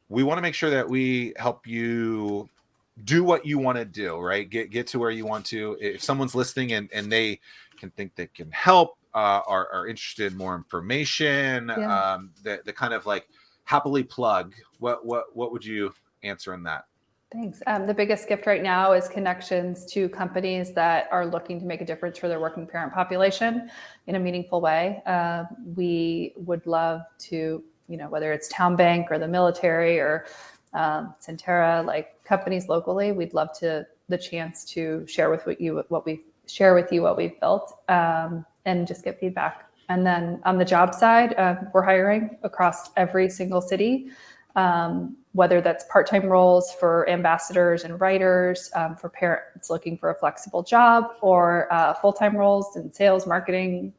we want to make sure that we help you do what you want to do, right? Get to where you want to. If someone's listening and they can think they can help, are interested in more information, the kind of like happily plug, what would you answer in that? Thanks. The biggest gift right now is connections to companies that are looking to make a difference for their working parent population in a meaningful way. We would love to, whether it's Town Bank or the military or Centera, like companies locally, we'd love the chance to share with what we've built, and just get feedback. And then on the job side, we're hiring across every single city. Whether that's part-time roles for ambassadors and writers, for parents looking for a flexible job, or full-time roles in sales, marketing,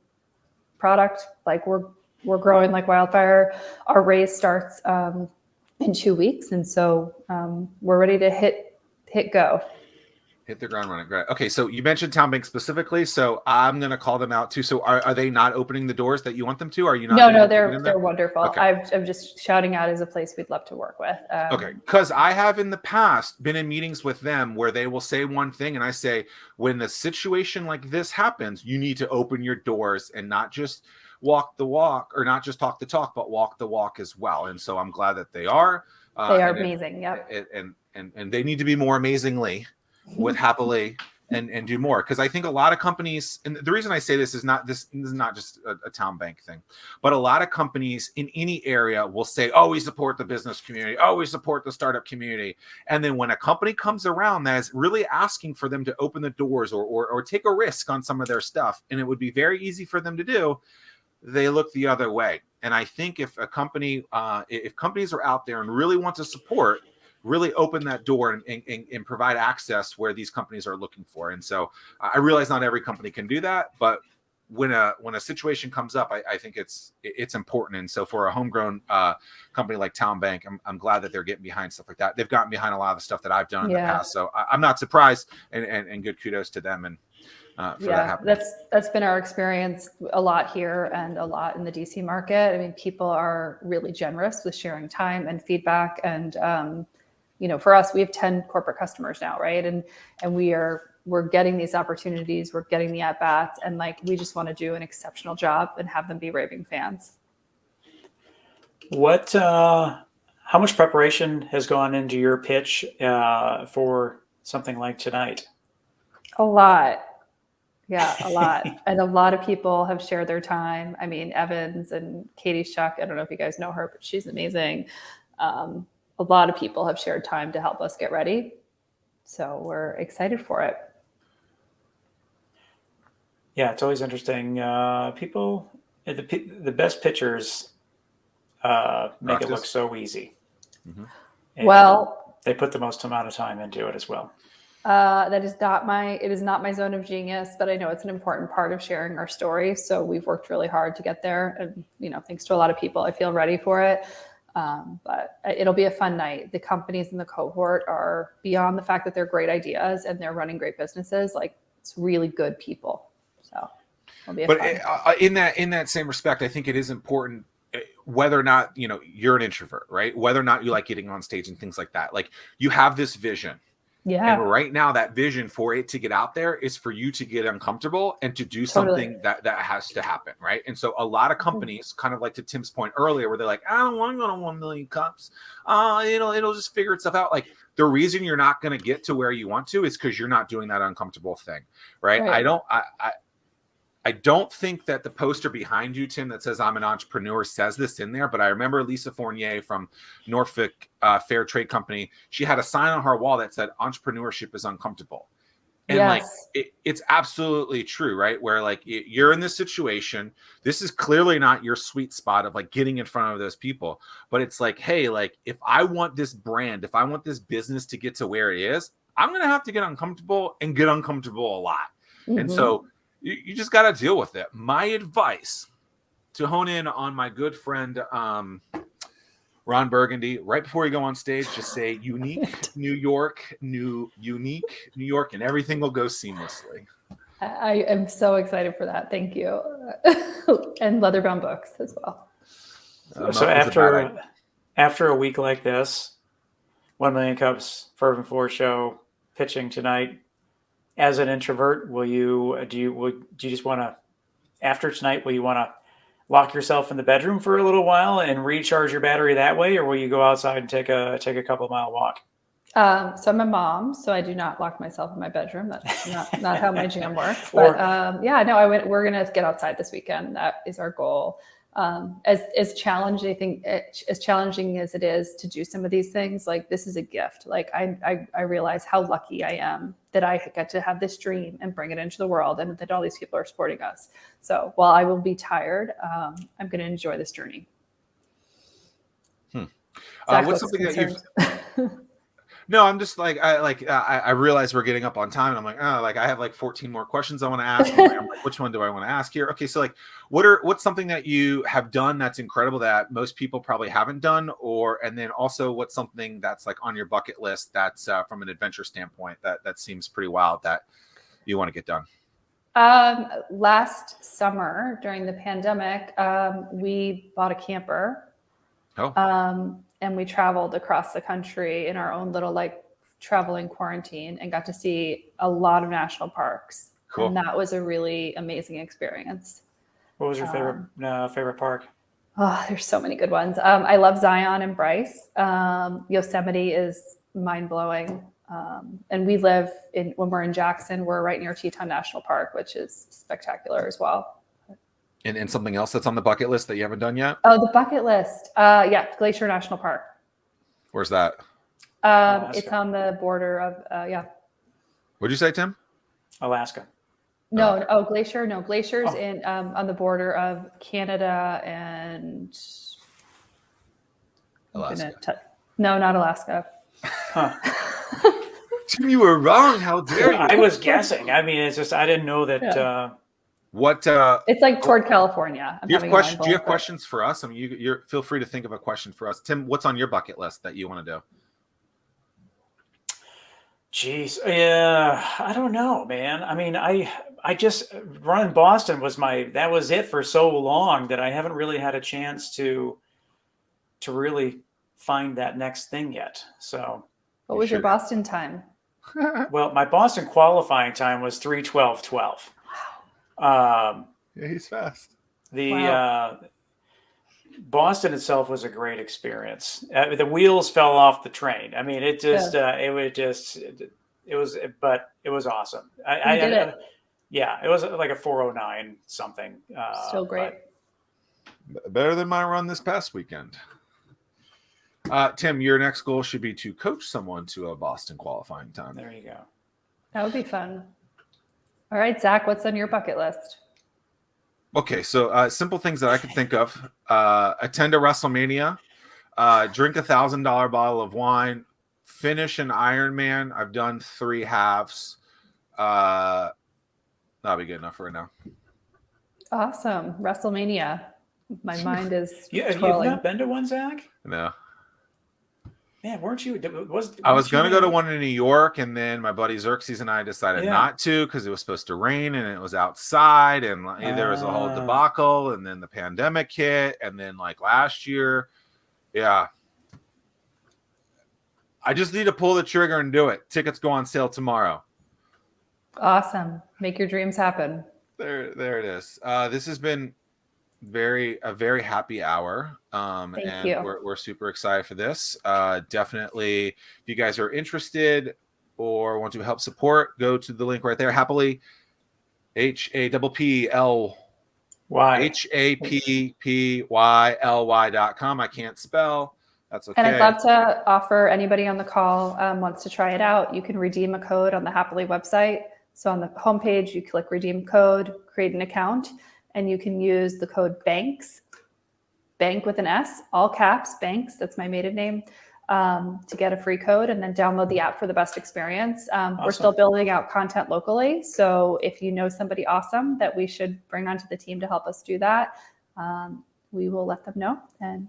product. Like we're growing like wildfire. Our raise starts in 2 weeks, and so we're ready to hit go. Hit the ground running. Great. Okay, so you mentioned Town Bank specifically, so I'm going to call them out too. So are they not opening the doors that you want them to? Are you not? No, they're wonderful. Okay. I'm just shouting out as a place we'd love to work with. Okay, because I have in the past been in meetings with them where they will say one thing, and I say, when the situation like this happens, you need to open your doors and not just walk the walk, or not just talk the talk, but walk the walk as well. And so I'm glad that they are. They are amazing. Yep. And they need to be more amazingly with happily and do more, because I think a lot of companies, and the reason I say this is not just a Town Bank thing, but a lot of companies in any area will say, oh, we support the business community, oh, we support the startup community, and then when a company comes around that is really asking for them to open the doors or take a risk on some of their stuff, and it would be very easy for them to do, they look the other way. And I think if companies are out there and really want to support, really open that door and provide access where these companies are looking for. And so I realize not every company can do that, but when a situation comes up, I think it's important. And so for a homegrown company like Town Bank, I'm glad that they're getting behind stuff like that. They've gotten behind a lot of the stuff that I've done in the past. So I'm not surprised, and good kudos to them. And for that happening. That's been our experience a lot here and a lot in the DC market. I mean, people are really generous with sharing time and feedback. And for us, we have 10 corporate customers now, right? And we're getting these opportunities, we're getting the at-bats, and like we just want to do an exceptional job and have them be raving fans. How much preparation has gone into your pitch for something like tonight? A lot. Yeah, a lot. And a lot of people have shared their time. I mean, Evans and Katie Shuck, I don't know if you guys know her, but she's amazing. A lot of people have shared time to help us get ready. So we're excited for it. Yeah, it's always interesting. People, the best pitchers make it look so easy. Mm-hmm. Well, they put the most amount of time into it as well. It is not my zone of genius, but I know it's an important part of sharing our story. So we've worked really hard to get there, and thanks to a lot of people, I feel ready for it. But it'll be a fun night. The companies in the cohort are, beyond the fact that they're great ideas and they're running great businesses, like it's really good people. So it'll be in that same respect, I think it is important, whether or not you're an introvert, right? Whether or not you like getting on stage and things like that. Like you have this vision. Yeah. And right now that vision for it to get out there is for you to get uncomfortable and to do something that has to happen. Right. And so a lot of companies, kind of like to Tim's point earlier, where they're like, I don't want to go to 1 million cups. It'll just figure itself out. Like the reason you're not going to get to where you want to is because you're not doing that uncomfortable thing. Right. I don't think that the poster behind you, Tim, that says I'm an entrepreneur says this in there, but I remember Lisa Fournier from Norfolk Fair Trade Company. She had a sign on her wall that said entrepreneurship is uncomfortable. And like, it's absolutely true, right? Where like you're in this situation, this is clearly not your sweet spot of like getting in front of those people, but it's like, hey, like if I want this brand, if I want this business to get to where it is, I'm going to have to get uncomfortable and get uncomfortable a lot. Mm-hmm. And so you just got to deal with it. My advice, to hone in on my good friend Ron Burgundy, right before you go on stage, just say unique New York, unique New York, and everything will go seamlessly. I am so excited for that. Thank you. And Leatherbound Books as well. So after after a week like this, 1 Million Cups, Fervent Four Show, pitching tonight, as an introvert, do you just want to, after tonight, will you want to lock yourself in the bedroom for a little while and recharge your battery that way, or will you go outside and take a couple mile walk? So I'm a mom, so I do not lock myself in my bedroom. That's not how my gym works. But we're gonna get outside this weekend. That is our goal. As challenging as it is to do some of these things, like this is a gift. Like I realize how lucky I am that I get to have this dream and bring it into the world, and that all these people are supporting us. So while I will be tired, I'm going to enjoy this journey. What's something that you've? No, I'm just like I realize we're getting up on time, and I'm like, I have like 14 more questions I want to ask. I'm like, which one do I want to ask here? Okay, so like, what's something that you have done that's incredible that most people probably haven't done, and then also what's something that's like on your bucket list that's from an adventure standpoint that seems pretty wild that you want to get done? Last summer during the pandemic, we bought a camper. And we traveled across the country in our own little like traveling quarantine and got to see a lot of national parks. Cool. And that was a really amazing experience. What was your favorite park? Oh, there's so many good ones. I love Zion and Bryce. Yosemite is mind blowing. And we live when we're in Jackson, we're right near Teton National Park, which is spectacular as well. And something else that's on the bucket list that you haven't done yet? Oh, the bucket list. Glacier National Park. Where's that? It's on the border of, What'd you say, Tim? Alaska. No, Glacier. No, Glacier's in on the border of Canada and Alaska. No, not Alaska. Huh. Tim, you were wrong. How dare you? I was guessing. I mean, it's just I didn't know that. Yeah. It's like toward California. Do you have questions for us? I mean, you feel free to think of a question for us. Tim, what's on your bucket list that you want to do? Jeez, yeah, I don't know, man. I mean, I just running Boston that was it for so long that I haven't really had a chance to really find that next thing yet. So, what was your Boston time? Well, my Boston qualifying time was 3:12:12. Yeah, he's fast. Boston itself was a great experience. The wheels fell off the train. I mean, it was awesome. I did it. Yeah, it was like a 4:09 something. Still great. Better than my run this past weekend. Tim, your next goal should be to coach someone to a Boston qualifying time. There you go. That would be fun. All right, Zach, what's on your bucket list? Okay, so simple things that I could think of. Attend a WrestleMania, drink $1,000 bottle of wine, finish an Ironman. I've done 3 halves. That'll be good enough for right now. Awesome. WrestleMania. My mind is You've not been to one, Zach? No. Man, weren't you? I was going to go to one in New York, and then my buddy Xerxes and I decided not to because it was supposed to rain and it was outside, and there was a whole debacle, and then the pandemic hit, and then like last year, I just need to pull the trigger and do it. Tickets go on sale tomorrow. Awesome. Make your dreams happen. There it is. This has been a very happy hour. Thank you. We're super excited for this. Definitely, if you guys are interested or want to help support, go to the link right there. Happily, HAPPYLY.com. I can't spell. That's okay. And I'd love to offer anybody on the call wants to try it out. You can redeem a code on the Happily website. So on the homepage, you click redeem code, create an account, and you can use the code BANKS, bank with an S, all caps, BANKS, that's my maiden name, to get a free code, and then download the app for the best experience. Awesome. We're still building out content locally. So if you know somebody awesome that we should bring onto the team to help us do that, we will let them know. And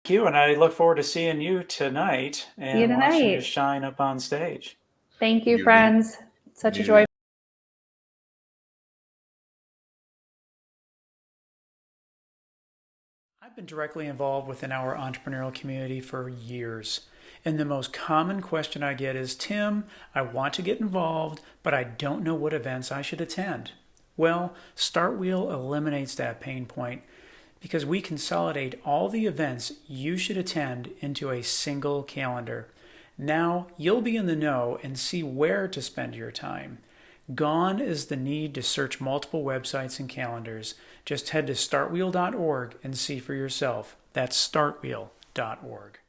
thank you, and I look forward to seeing you tonight and watching you shine up on stage. Thank you, friends. Such a joy. I've been directly involved within our entrepreneurial community for years. And the most common question I get is, Tim, I want to get involved, but I don't know what events I should attend. Well, StartWheel eliminates that pain point because we consolidate all the events you should attend into a single calendar. Now you'll be in the know and see where to spend your time. Gone is the need to search multiple websites and calendars. Just head to startwheel.org and see for yourself. That's startwheel.org.